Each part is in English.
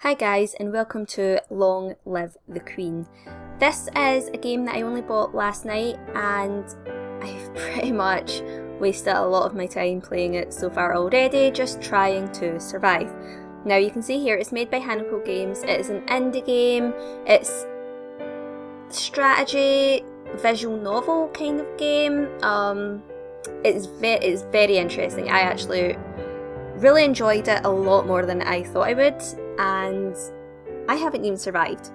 Hi guys, and welcome to Long Live the Queen. This is a game that I only bought last night and I've pretty much wasted a lot of my time playing it so far already, just trying to survive. Now you can see here it's made by Hanako Games. It is an indie game. It's strategy, visual novel kind of game. It's very interesting. I actually really enjoyed it a lot more than I thought I would, and I haven't even survived.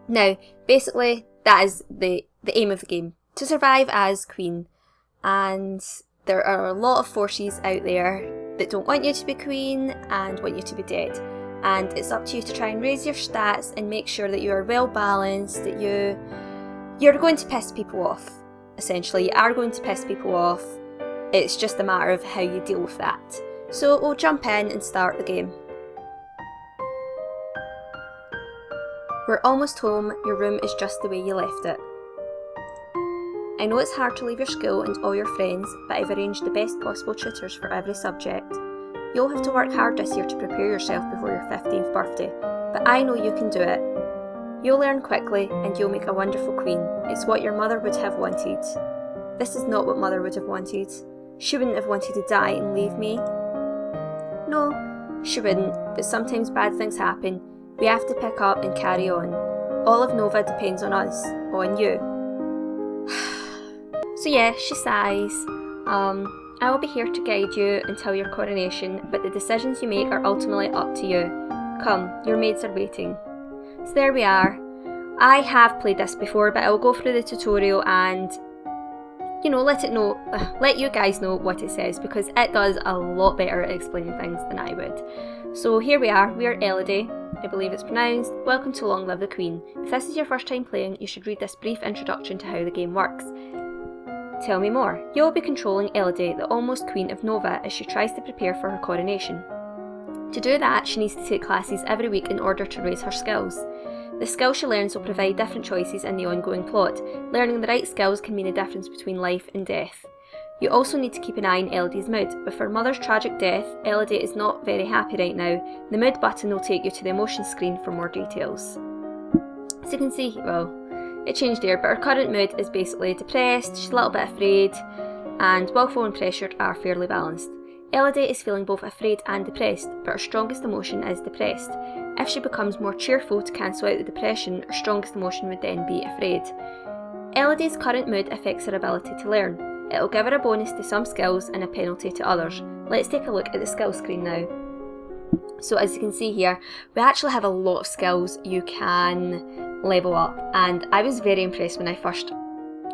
Now, basically, that is the aim of the game, to survive as queen, and there are a lot of forces out there that don't want you to be queen and want you to be dead, and it's up to you to try and raise your stats and make sure that you are well balanced, that you're going to piss people off. Essentially, you are going to piss people off. It's just a matter of how you deal with that. So we'll jump in and start the game. We're almost home. Your room is just the way you left it. I know it's hard to leave your school and all your friends, but I've arranged the best possible tutors for every subject. You'll have to work hard this year to prepare yourself before your 15th birthday, but I know you can do it. You'll learn quickly and you'll make a wonderful queen. It's what your mother would have wanted. This is not what mother would have wanted. She wouldn't have wanted to die and leave me. No, she wouldn't, but sometimes bad things happen. We have to pick up and carry on. All of Nova depends on us, on you. So yeah, she sighs. I will be here to guide you until your coronation, but the decisions you make are ultimately up to you. Come, your maids are waiting. So there we are. I have played this before, but I'll go through the tutorial and let you guys know what it says, because it does a lot better at explaining things than I would. So here we are Elodie, I believe it's pronounced. Welcome to Long Live the Queen. If this is your first time playing, you should read this brief introduction to how the game works. Tell me more. You will be controlling Elodie, the almost queen of Nova, as she tries to prepare for her coronation. To do that, she needs to take classes every week in order to raise her skills. The skills she learns will provide different choices in the ongoing plot. Learning the right skills can mean the difference between life and death. You also need to keep an eye on Elodie's mood. With her mother's tragic death, Elodie is not very happy right now. The mood button will take you to the emotion screen for more details. As you can see, well, it changed there, but her current mood is basically depressed, she's a little bit afraid, and willful and pressured are fairly balanced. Elodie is feeling both afraid and depressed, but her strongest emotion is depressed. If she becomes more cheerful to cancel out the depression, her strongest emotion would then be afraid. Elodie's current mood affects her ability to learn. It will give her a bonus to some skills and a penalty to others. Let's take a look at the skill screen now. So as you can see here, we actually have a lot of skills you can level up, and I was very impressed when I first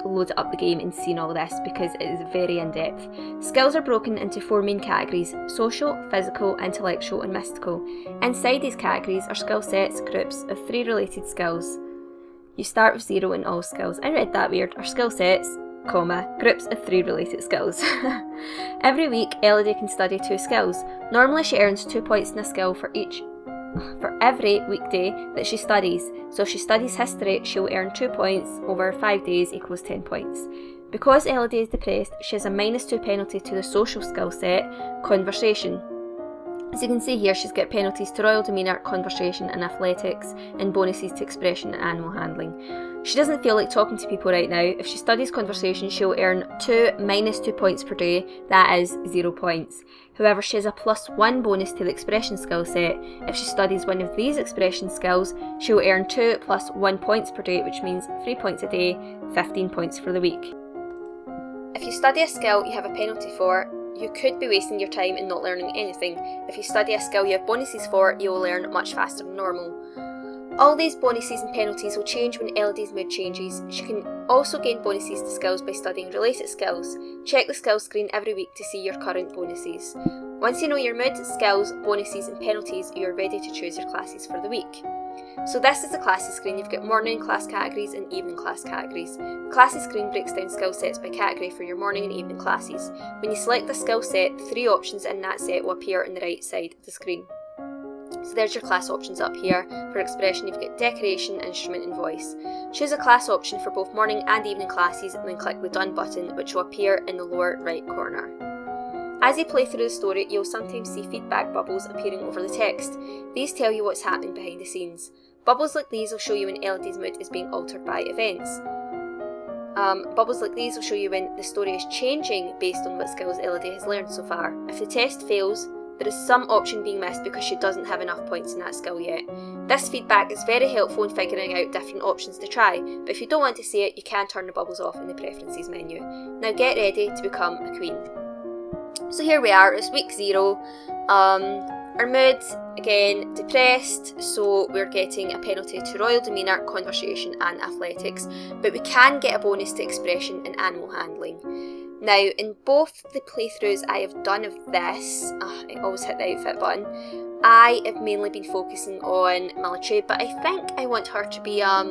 loaded up the game and seen all this, because it is very in-depth. Skills are broken into 4 main categories: social, physical, intellectual and mystical. Inside these categories are skill sets, groups of 3 related skills. You start with 0 in all skills. I read that weird. Are skill sets, groups of 3 related skills. Every week, Elodie can study 2 skills. Normally she earns 2 points in a skill for every weekday that she studies. So if she studies history, she'll earn 2 points over 5 days equals 10 points. Because Elodie is depressed, she has a -2 penalty to the social skill set, conversation. As you can see here, she's got penalties to royal demeanour, conversation and athletics, and bonuses to expression and animal handling. She doesn't feel like talking to people right now. If she studies conversation, she'll earn -2 points per day, that is 0 points. However, she has a +1 bonus to the expression skill set. If she studies one of these expression skills, she'll earn 2 + 1 points per day, which means 3 points a day, 15 points for the week. If you study a skill you have a penalty for, you could be wasting your time and not learning anything. If you study a skill you have bonuses for, you will learn much faster than normal. All these bonuses and penalties will change when Elodie's mood changes. She can also gain bonuses to skills by studying related skills. Check the skill screen every week to see your current bonuses. Once you know your mood, skills, bonuses and penalties, you are ready to choose your classes for the week. So this is the classes screen. You've got morning class categories and evening class categories. The classes screen breaks down skill sets by category for your morning and evening classes. When you select the skill set, 3 options in that set will appear on the right side of the screen. So there's your class options up here. For expression, you've got decoration, instrument and voice. Choose a class option for both morning and evening classes and then click the done button, which will appear in the lower right corner. As you play through the story, you'll sometimes see feedback bubbles appearing over the text. These tell you what's happening behind the scenes. Bubbles like these will show you when Elodie's mood is being altered by events. Bubbles like these will show you when the story is changing based on what skills Elodie has learned so far. If the test fails, there is some option being missed because she doesn't have enough points in that skill yet. This feedback is very helpful in figuring out different options to try, but if you don't want to see it, you can turn the bubbles off in the preferences menu. Now get ready to become a queen. So here we are, it's week 0. Our mood, again, depressed, so we're getting a penalty to royal demeanour, conversation and athletics, but we can get a bonus to expression and animal handling. Now, in both the playthroughs I have done of this, I always hit the outfit button, I have mainly been focusing on military, but I think I want her to be, I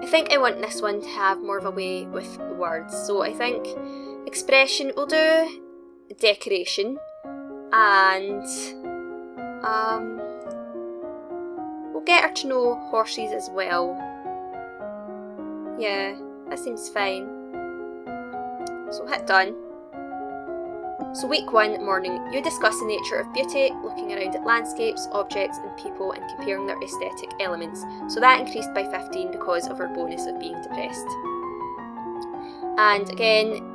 think I want this one to have more of a way with words, so I think expression will do, decoration, and we'll get her to know horses as well. Yeah, that seems fine. So hit done. So week 1 morning, you discuss the nature of beauty, looking around at landscapes, objects and people and comparing their aesthetic elements. So that increased by 15 because of our bonus of being depressed. And again,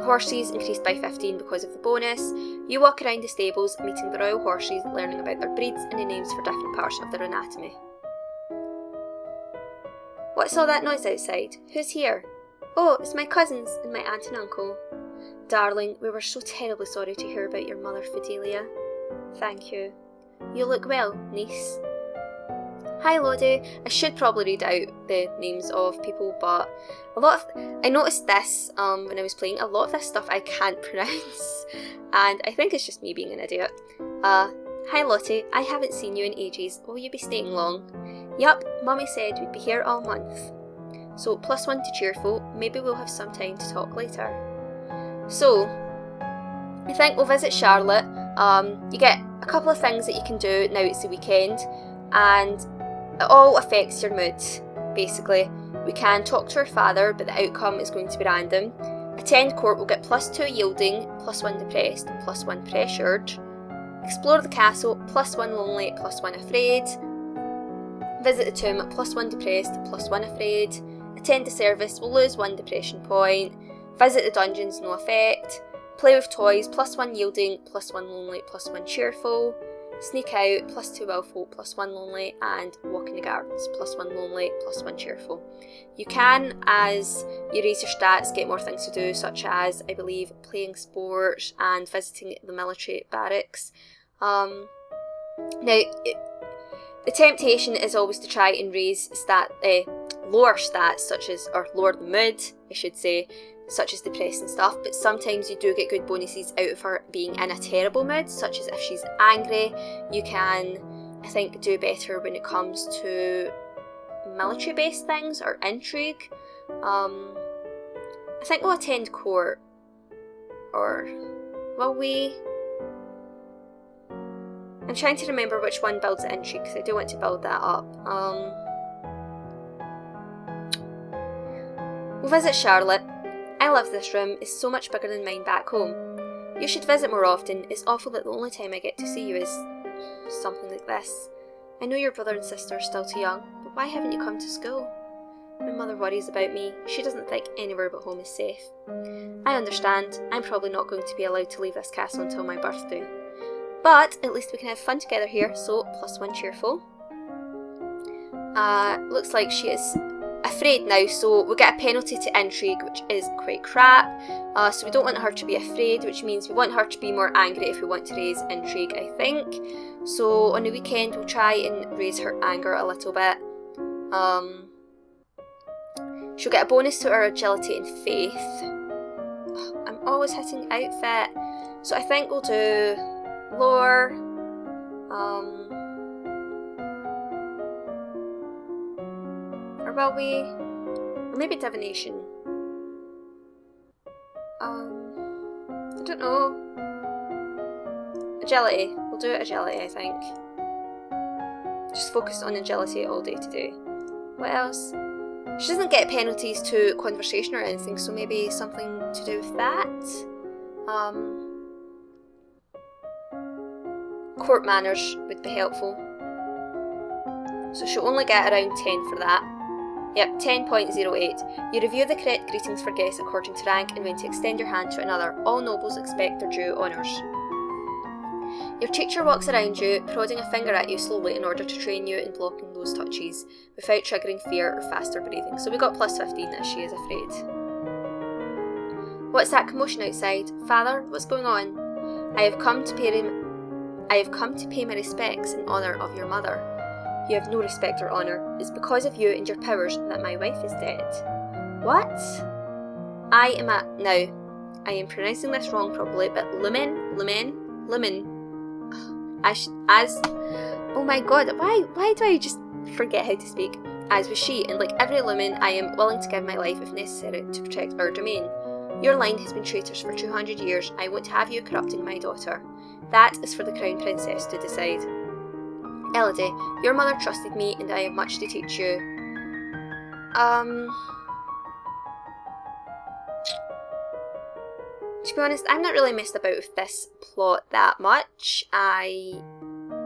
horses increased by 15 because of the bonus. You walk around the stables, meeting the royal horses, learning about their breeds and the names for different parts of their anatomy. What's all that noise outside? Who's here? Oh, it's my cousins and my aunt and uncle. Darling, we were so terribly sorry to hear about your mother, Fidelia. Thank you. You look well, niece. Hi Lottie. I should probably read out the names of people, but I noticed this when I was playing, a lot of this stuff I can't pronounce, and I think it's just me being an idiot. Hi Lottie, I haven't seen you in ages. Will you be staying long? Yup, Mummy said we'd be here all month. So +1 to cheerful, maybe we'll have some time to talk later. So, I think we'll visit Charlotte. You get a couple of things that you can do now it's the weekend, and it all affects your mood, basically. We can talk to our father, but the outcome is going to be random. Attend court will get +2 yielding, +1 depressed, +1 pressured. Explore the castle, +1 lonely, +1 afraid. Visit the tomb, +1 depressed, +1 afraid. Attend the service will lose 1 depression point. Visit the dungeons, no effect. Play with toys, +1 yielding, +1 lonely, +1 cheerful. Sneak out, +2 willful, +1 lonely, and walk in the gardens, +1 lonely, +1 cheerful. You can, as you raise your stats, get more things to do, such as, I believe, playing sports and visiting the military barracks. Now, the temptation is always to try and lower stats, such as, or lower the mood, I should say, such as depressed and stuff, but sometimes you do get good bonuses out of her being in a terrible mood, such as if she's angry. You can, I think, do better when it comes to military based things or intrigue. I think we'll attend court, or will we? I'm trying to remember which one builds the intrigue because I do want to build that up. We'll visit Charlotte. I love this room, it's so much bigger than mine back home. You should visit more often, it's awful that the only time I get to see you is something like this. I know your brother and sister are still too young, but why haven't you come to school? My mother worries about me, she doesn't think anywhere but home is safe. I understand, I'm probably not going to be allowed to leave this castle until my birthday. But at least we can have fun together here, so +1 cheerful. Looks like she is afraid now, so we'll get a penalty to intrigue, which is quite crap. So we don't want her to be afraid, which means we want her to be more angry if we want to raise intrigue, I think. So on the weekend we'll try and raise her anger a little bit. She'll get a bonus to her agility and faith. I'm always hitting outfit, so I think we'll do lore. Or will we? Or maybe divination. I don't know. Agility. We'll do agility, I think. Just focus on agility all day today. What else? She doesn't get penalties to conversation or anything, so maybe something to do with that. Court manners would be helpful. So she'll only get around 10 for that. Yep, 10.08. You review the correct greetings for guests according to rank and when to extend your hand to another. All nobles expect their due honours. Your teacher walks around you, prodding a finger at you slowly in order to train you in blocking those touches, without triggering fear or faster breathing. So we got plus 15 as she is afraid. What's that commotion outside? Father, what's going on? I have come to pay my respects in honour of your mother. You have no respect or honour. It's because of you and your powers that my wife is dead. What? I am pronouncing this wrong probably, but Lumen. Oh my god, why do I just forget how to speak? As was she, and like every Lumen, I am willing to give my life if necessary to protect our domain. Your line has been traitors for 200 years. I won't have you corrupting my daughter. That is for the Crown Princess to decide. Elodie, your mother trusted me and I have much to teach you. To be honest, I'm not really messed about with this plot that much. I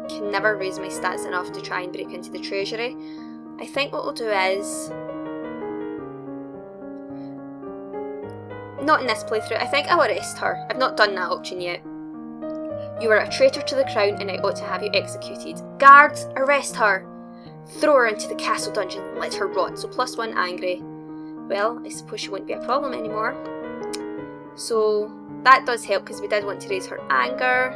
can never raise my stats enough to try and break into the treasury. I think what we'll do is... not in this playthrough, I think I'll arrest her. I've not done that option yet. You are a traitor to the crown and I ought to have you executed. Guards, arrest her! Throw her into the castle dungeon and let her rot, so plus 1 angry. Well, I suppose she won't be a problem anymore. So that does help because we did want to raise her anger.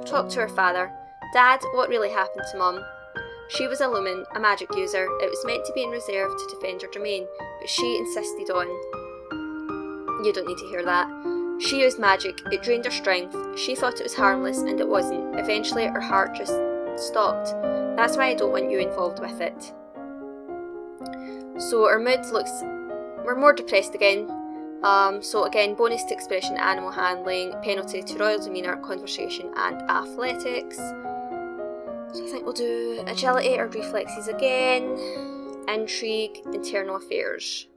Talk to her father. Dad, what really happened to Mum? She was a Lumen, a magic user. It was meant to be in reserve to defend her domain, but she insisted on... You don't need to hear that. She used magic, it drained her strength. She thought it was harmless and it wasn't. Eventually her heart just stopped. That's why I don't want you involved with it. So our mood looks... we're more depressed again. So again, bonus to expression, animal handling, penalty to royal demeanour, conversation and athletics. So I think we'll do agility or reflexes again. Intrigue, internal affairs.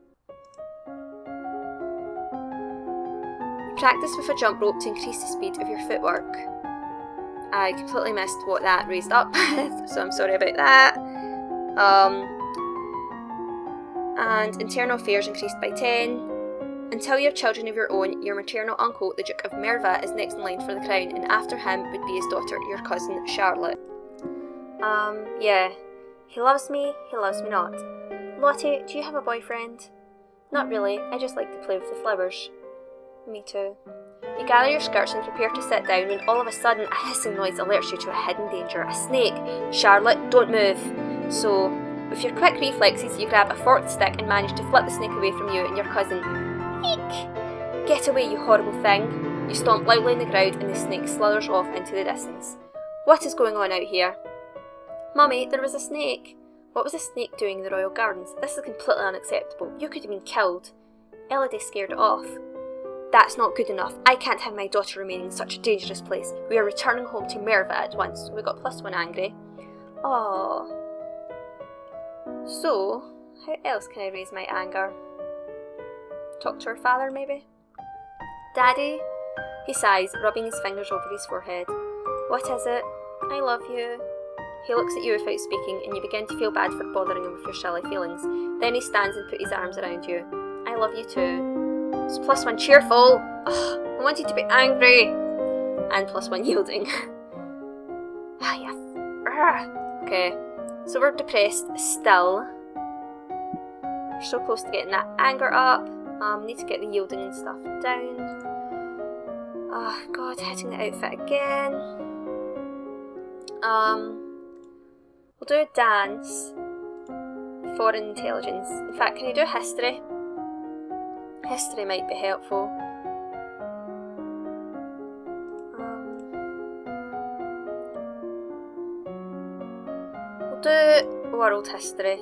Practice with a jump rope to increase the speed of your footwork. I completely missed what that raised up with, so I'm sorry about that. And internal affairs increased by 10. Until you have children of your own, your maternal uncle, the Duke of Merva, is next in line for the crown, and after him would be his daughter, your cousin Charlotte. Yeah. He loves me not. Lottie, do you have a boyfriend? Not really, I just like to play with the flowers. Me too. You gather your skirts and prepare to sit down when all of a sudden a hissing noise alerts you to a hidden danger. A snake! Charlotte, don't move! So, with your quick reflexes, you grab a forked stick and manage to flip the snake away from you and your cousin. Eek! Get away, you horrible thing! You stomp loudly on the ground and the snake sluthers off into the distance. What is going on out here? Mummy, there was a snake! What was a snake doing in the royal gardens? This is completely unacceptable. You could have been killed. Elodie scared it off. That's not good enough. I can't have my daughter remaining in such a dangerous place. We are returning home to Merva at once. We got plus 1 angry. Oh. So, how else can I raise my anger? Talk to her father, maybe? Daddy? He sighs, rubbing his fingers over his forehead. What is it? I love you. He looks at you without speaking, and you begin to feel bad for bothering him with your silly feelings. Then he stands and puts his arms around you. I love you too. So plus 1 cheerful. Ugh, I want you to be angry. And plus 1 yielding. Ah, yes. Okay, so we're depressed still. We're so close to getting that anger up. Need to get the yielding and stuff down. Oh god, hitting the outfit again. We'll do a dance. Foreign intelligence. In fact, can you do history? History might be helpful. We'll do world history.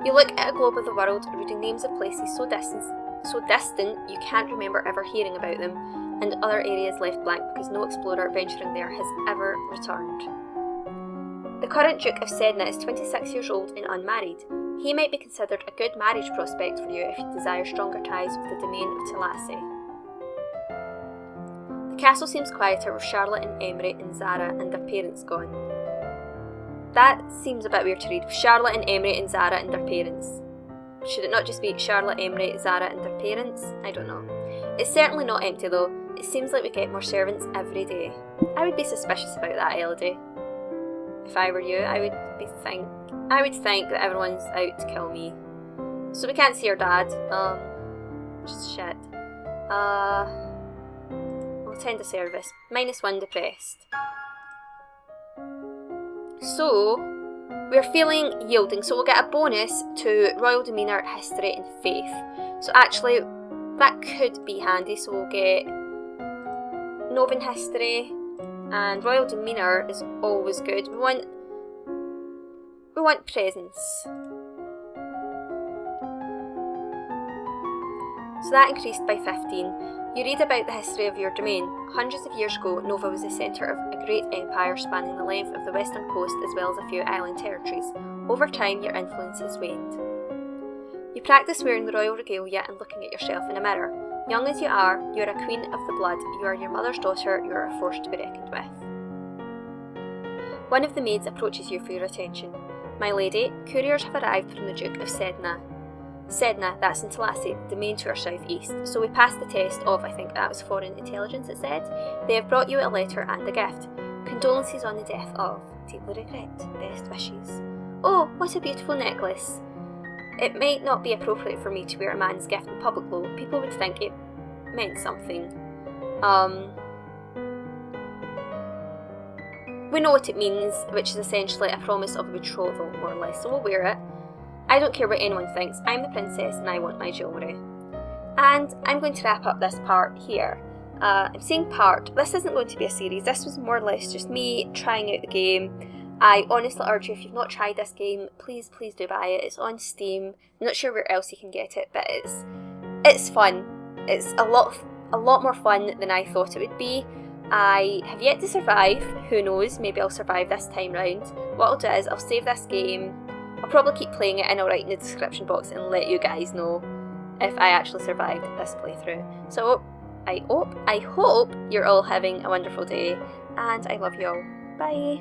You look at a globe of the world, reading names of places so distant you can't remember ever hearing about them, and other areas left blank because no explorer venturing there has ever returned. The current Duke of Sedna is 26 years old and unmarried. He might be considered a good marriage prospect for you if you desire stronger ties with the domain of Talassi. The castle seems quieter with Charlotte and Emery and Zara and their parents gone. That seems a bit weird to read. Charlotte and Emery and Zara and their parents. Should it not just be Charlotte, Emery, Zara and their parents? I don't know. It's certainly not empty though. It seems like we get more servants every day. I would be suspicious about that, Elodie. If I were you, I would think that everyone's out to kill me. So we can't see our dad. Just shit. We'll attend a service. -1 depressed. So, we're feeling yielding, so we'll get a bonus to royal demeanour, history and faith. So actually, that could be handy, so we'll get Novin history, and royal demeanour is always good. We want presence. So that increased by 15. You read about the history of your domain. Hundreds of years ago, Nova was the centre of a great empire spanning the length of the western coast as well as a few island territories. Over time, your influence has waned. You practice wearing the royal regalia and looking at yourself in a mirror. Young as you are a queen of the blood, you are your mother's daughter, you are a force to be reckoned with. One of the maids approaches you for your attention. My lady, couriers have arrived from the Duke of Sedna. Sedna, that's in Talassi, domain to our south-east. So we passed the test of, I think that was foreign intelligence it said. They have brought you a letter and a gift. Condolences on the death of. Deeply regret. Best wishes. Oh, what a beautiful necklace. It might not be appropriate for me to wear a man's gift in public though. People would think it meant something. We know what it means, which is essentially a promise of a betrothal, more or less, so we'll wear it. I don't care what anyone thinks, I'm the princess and I want my jewellery. And I'm going to wrap up this part here. I'm saying part, this isn't going to be a series, this was more or less just me trying out the game. I honestly urge you, if you've not tried this game, please do buy it. It's on Steam. I'm not sure where else you can get it, but it's fun. It's a lot more fun than I thought it would be. I have yet to survive. Who knows? Maybe I'll survive this time round. What I'll do is I'll save this game. I'll probably keep playing it and I'll write in the description box and let you guys know if I actually survived this playthrough. So I hope you're all having a wonderful day, and I love you all. Bye.